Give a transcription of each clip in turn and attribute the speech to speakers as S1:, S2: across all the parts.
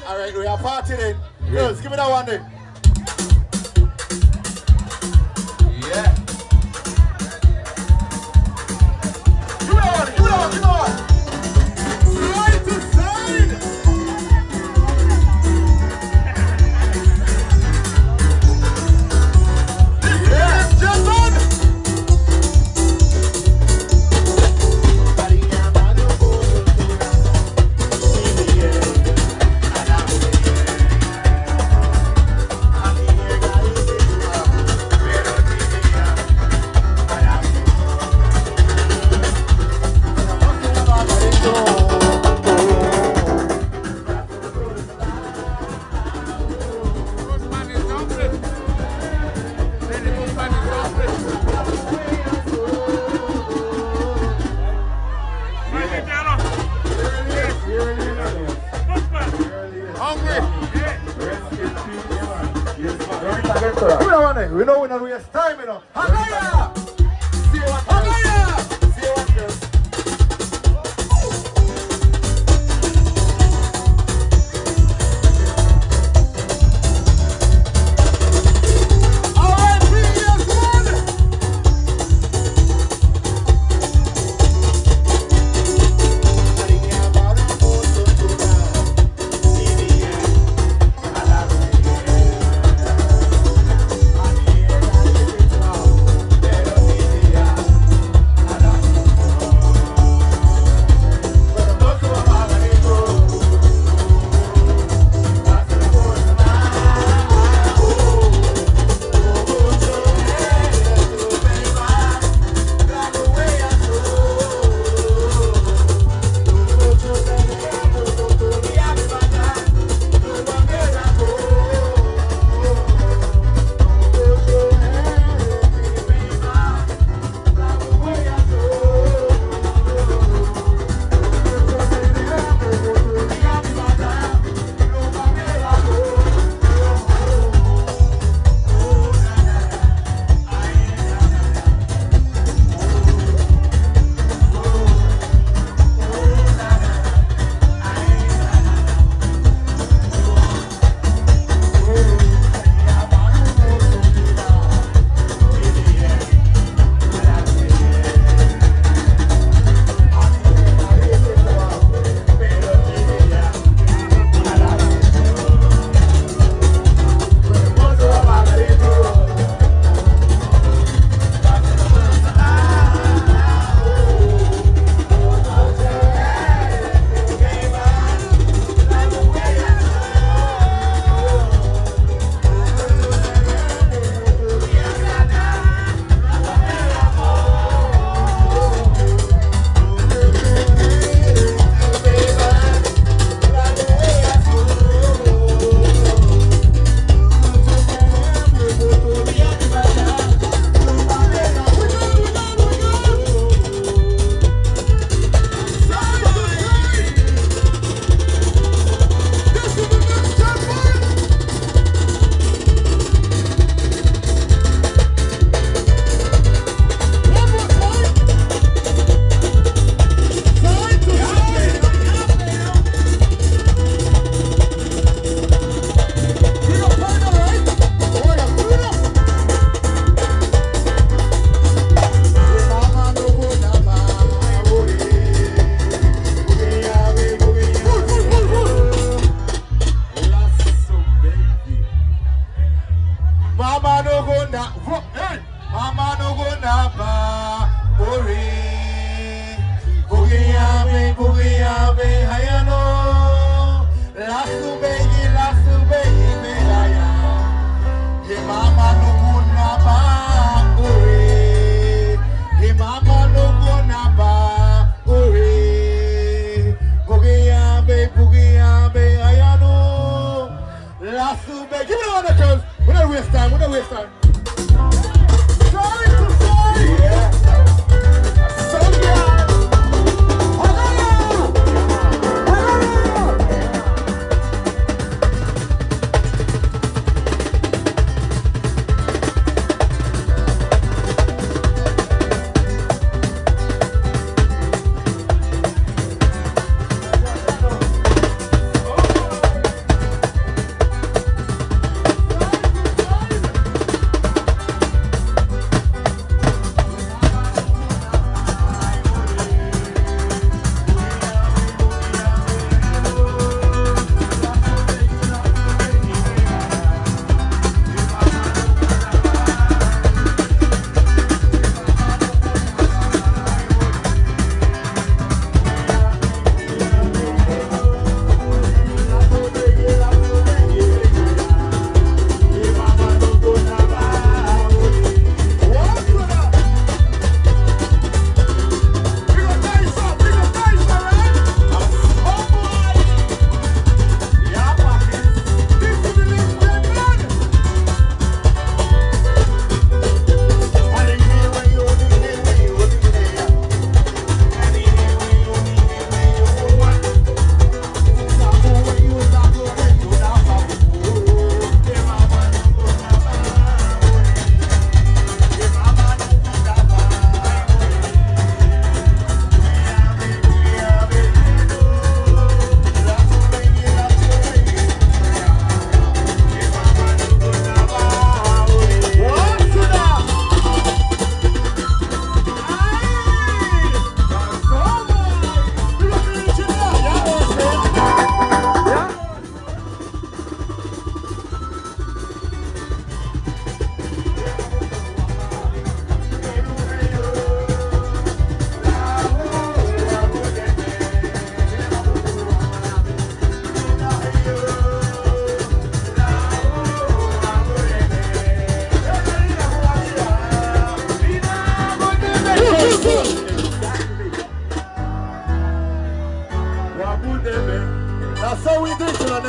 S1: Alright, we are partying then. Girls, give me that one then. Yeah. Give me that one, give me that one, give me that one. Side to side. Yes, gentlemen. We know we're not waste time, you know. Hagaya! See what Hagaya! See what girls. Alright, previous one!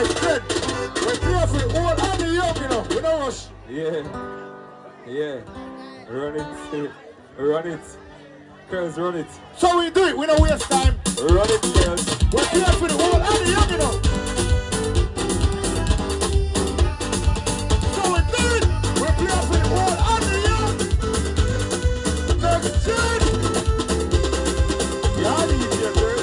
S1: extend. We play for the old and the young, you know. We don't rush.
S2: Yeah. Run it. Run it. Girls, run it.
S1: So we do it. We don't waste time.
S2: Run it, girls.
S1: We play for the old and the young, you know. So we do it. We play for the old and the young. Next gen.
S2: Yeah, leave your girl.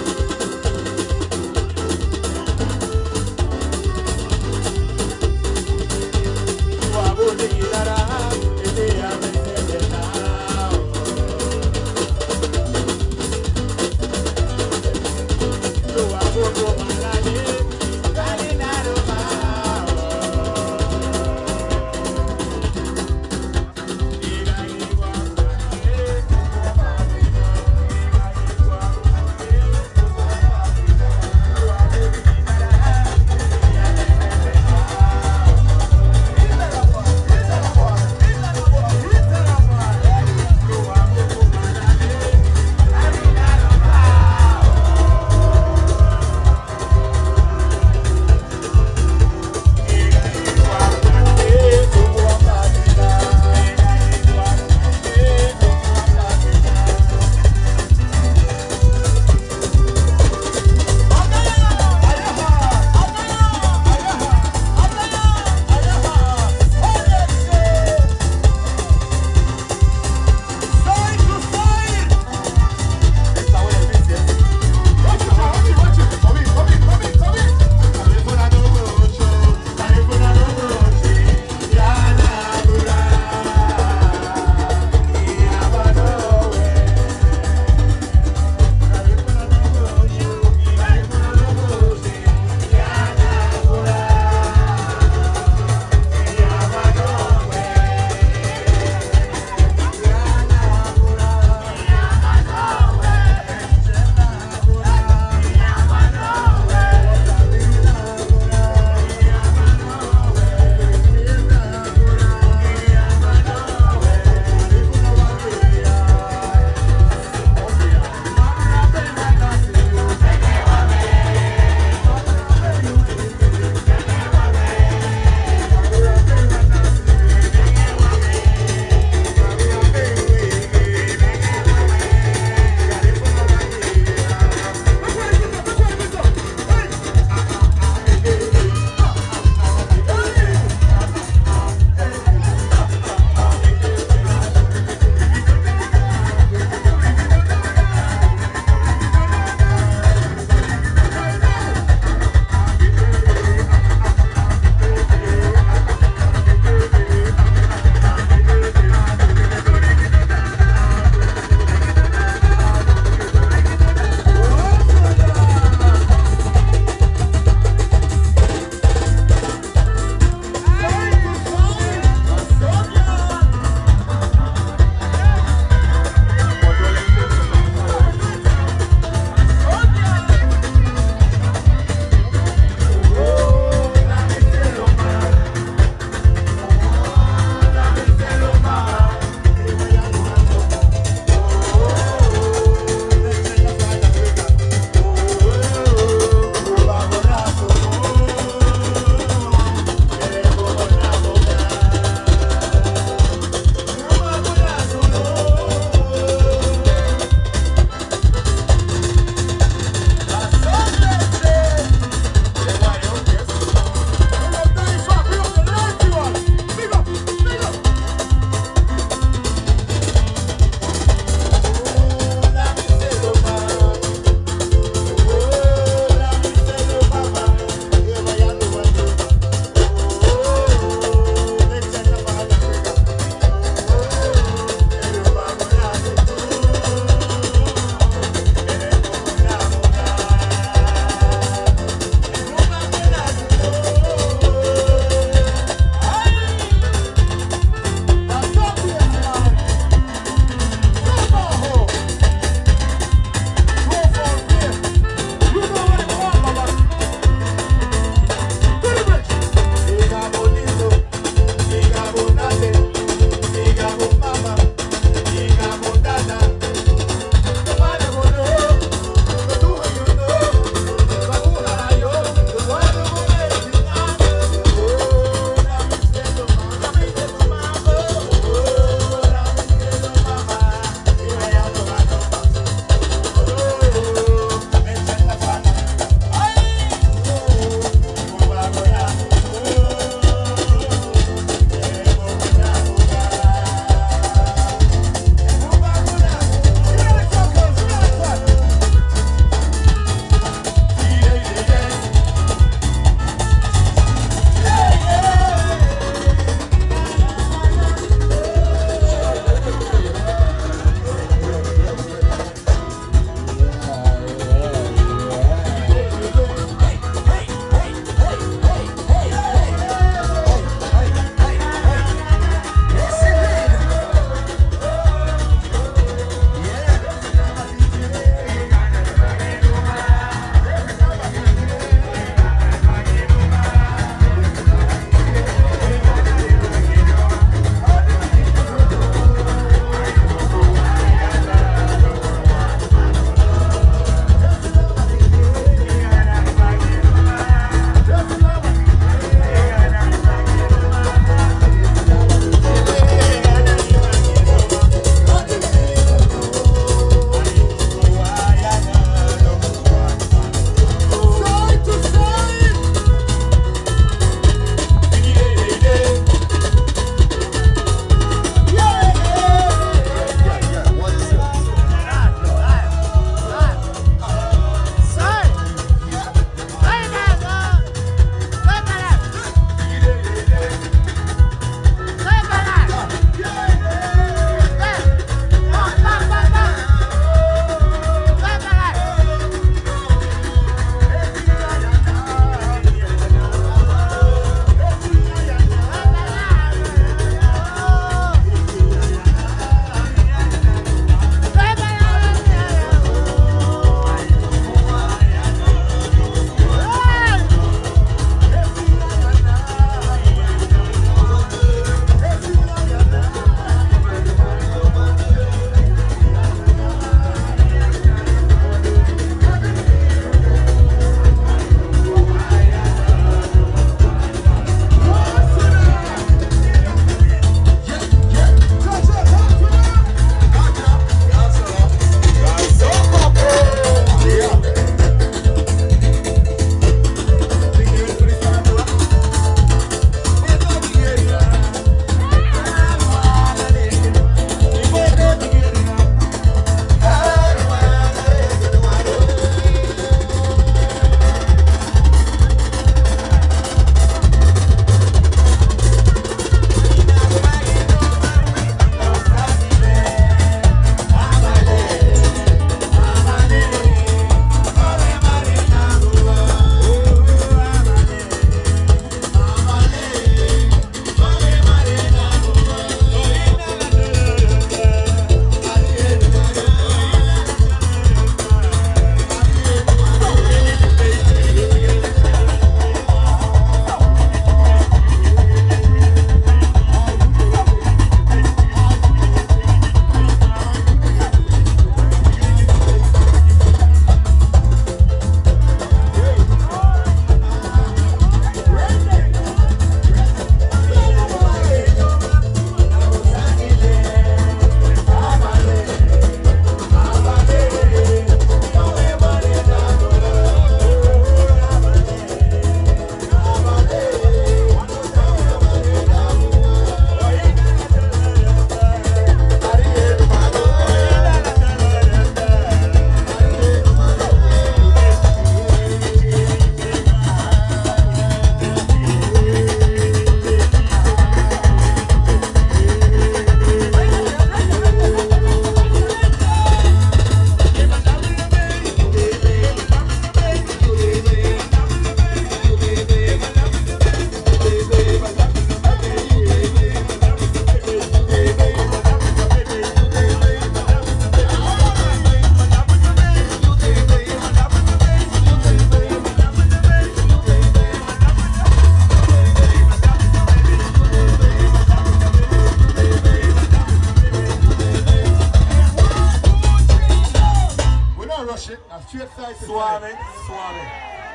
S2: Swarming.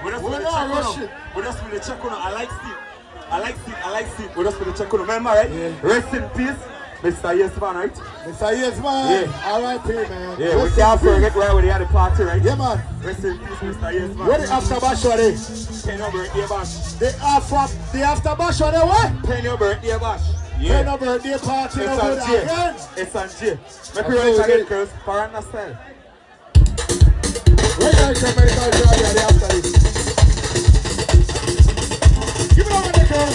S2: We just
S1: We're
S2: want to
S1: not
S2: check on
S1: rushing.
S2: them. We just want to check on them. I like it. We just want to check on them. Remember, right?
S1: Yeah.
S2: Rest in peace, Mr. Yes Man, right?
S1: Mr. Yes, man.
S2: Yeah.
S1: R.I.P. man.
S2: Yeah, we
S1: Rest
S2: can't
S1: in peace.
S2: forget where we had the party, right?
S1: Yeah, man.
S2: Rest in peace, Mr. Yes Man.
S1: Where the after bash are they?
S2: Pen your birthday bash.
S1: The after bash are they what?
S2: Pen your birthday bash.
S1: Yeah. No birthday party.
S2: It's
S1: No
S2: on
S1: good
S2: J.
S1: again.
S2: It's on J. Make
S1: Okay,
S2: we run it again,
S1: good.
S2: girls. Paranda style.
S1: Where is the medical job here the after this? Give it over the girl.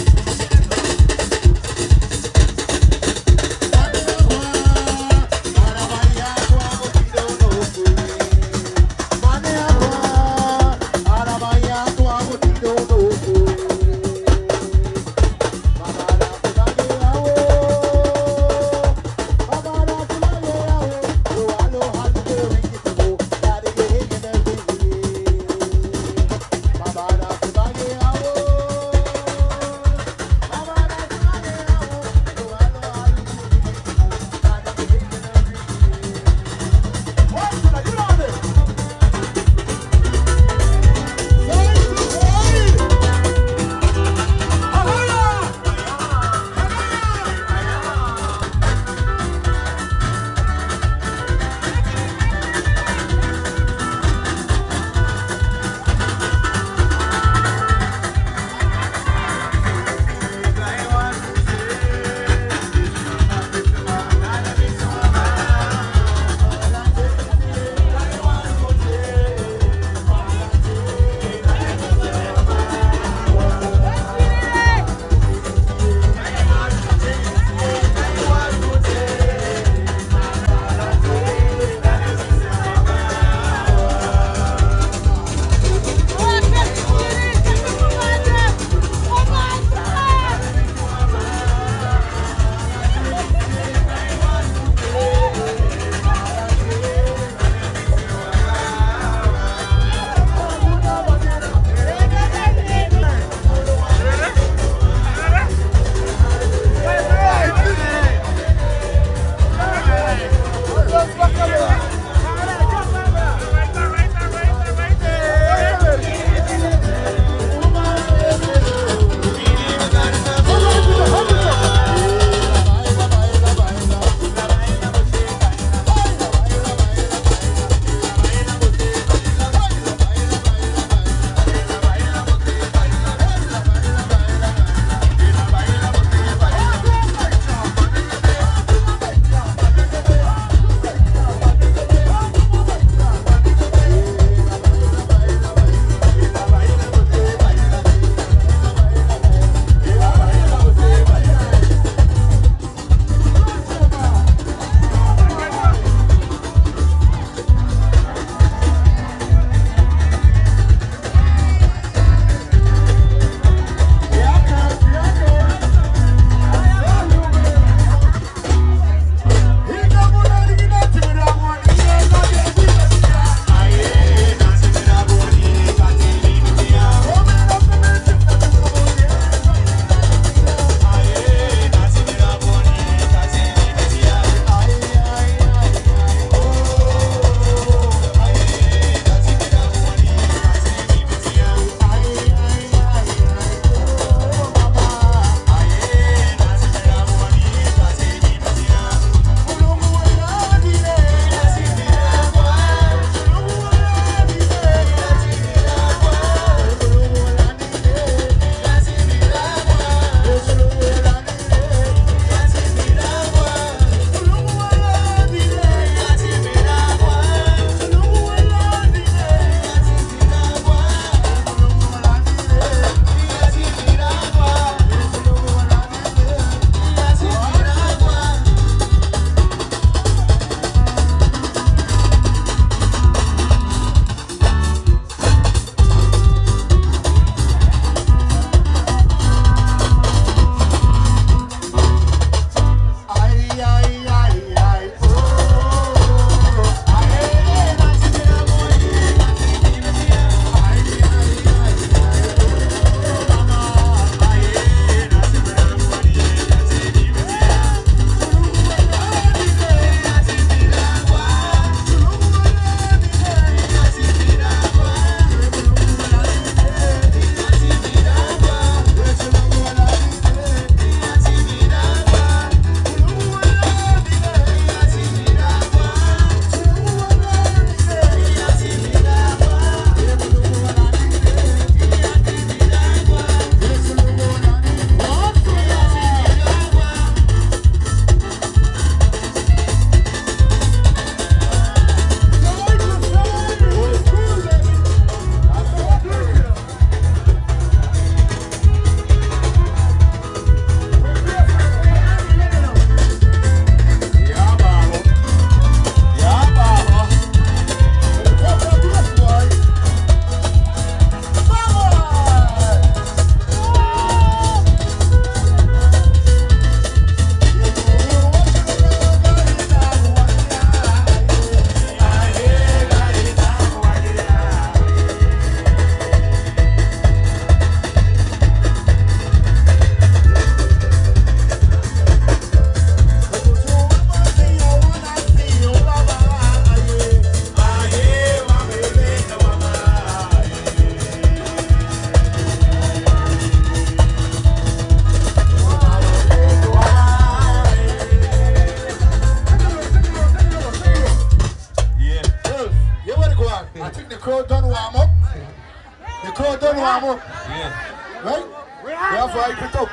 S1: Mamo.
S2: Yeah.
S1: Right? We have to hype it up.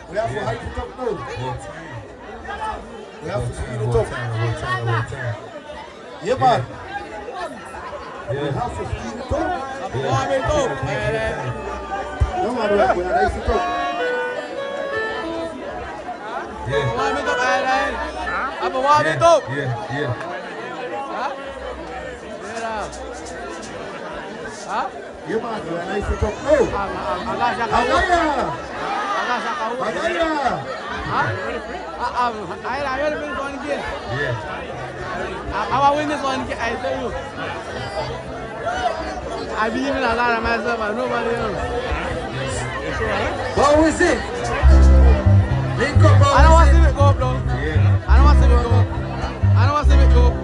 S1: We have to hype it up now. We have to speed it up. Yeah, man. We have to speed it up.
S3: Warm it up.
S1: No, man, we are nice it up.
S3: Warm it up, Alan. I'm a warm it up.
S2: Yeah.
S3: Huh?
S1: Yeah, man, we are nice it up now. Agaya!
S3: I will win this one again.
S2: Yeah.
S3: I will win this one again, I tell you. I believe in Allah myself and nobody else.
S1: What was it? Link up,
S3: I don't want to see it go up, though. I don't want to see it go up. I don't want to see it go up.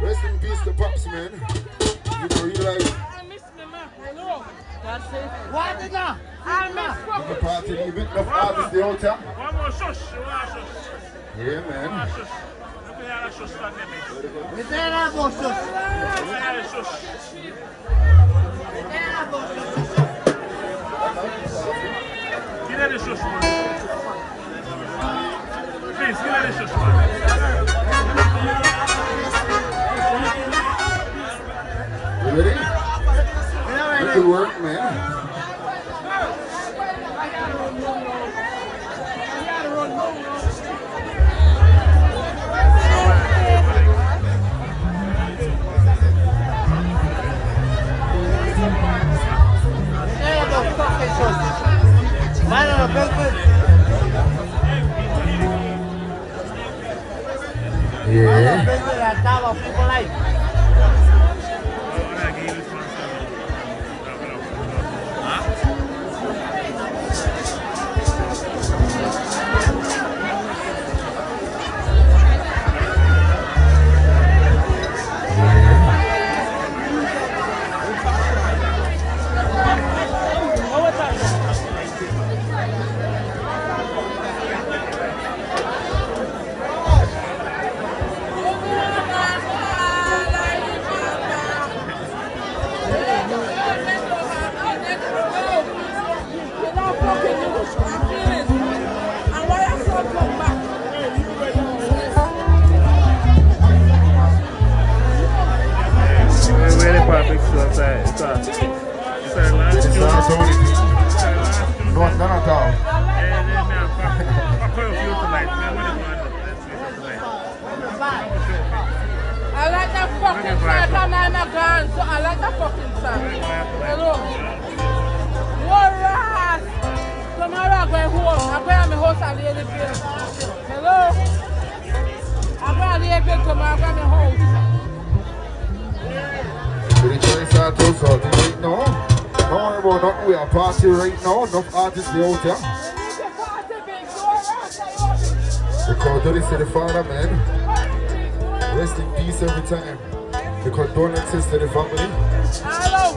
S1: Rest in peace to Pops, man. You know, realize.
S4: I miss me, man. Hello. That's it.
S3: What is that?
S4: I miss
S1: The party, the event, enough artists, the hotel.
S5: One more shush. One shush.
S1: Yeah, man.
S5: One shush. Look at that shush stand there, mate.
S3: We say that about us.
S5: Look at that shush.
S3: We say that about us.
S5: Give her the shush, man. Please, give her the shush, man.
S1: You ready? Good work, man. Yeah.
S3: People like.
S4: I like that fucking side from my gun, so I like that fucking side. Hello. Alright. Tomorrow I'm going home. I'm going to my house and lay the bill. Hello. I'm going to lay the bill tomorrow. I'm going to my house.
S1: The choice are too salty right now. Don't worry about nothing. We are party right now. Enough artists out here. Because to the father, man. Rest in peace every time. The condolences to the family.
S4: Hello.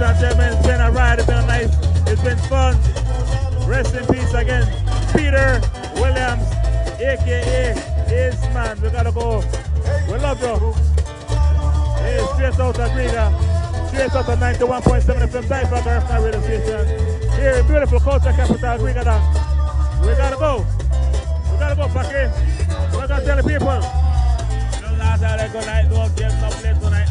S6: ladies and gentlemen, it's been a ride, it's been nice, it's been fun. Rest in peace again, Peter Williams, aka Ace Man. We gotta go. We love you. Hey, straight out of Riga, straight out of 91.7 FM DYFA Garifuna radio station. Here in beautiful culture capital, Riga. We gotta go. We gotta go, Paki. We're gonna tell the people. No last night, don't give no place tonight.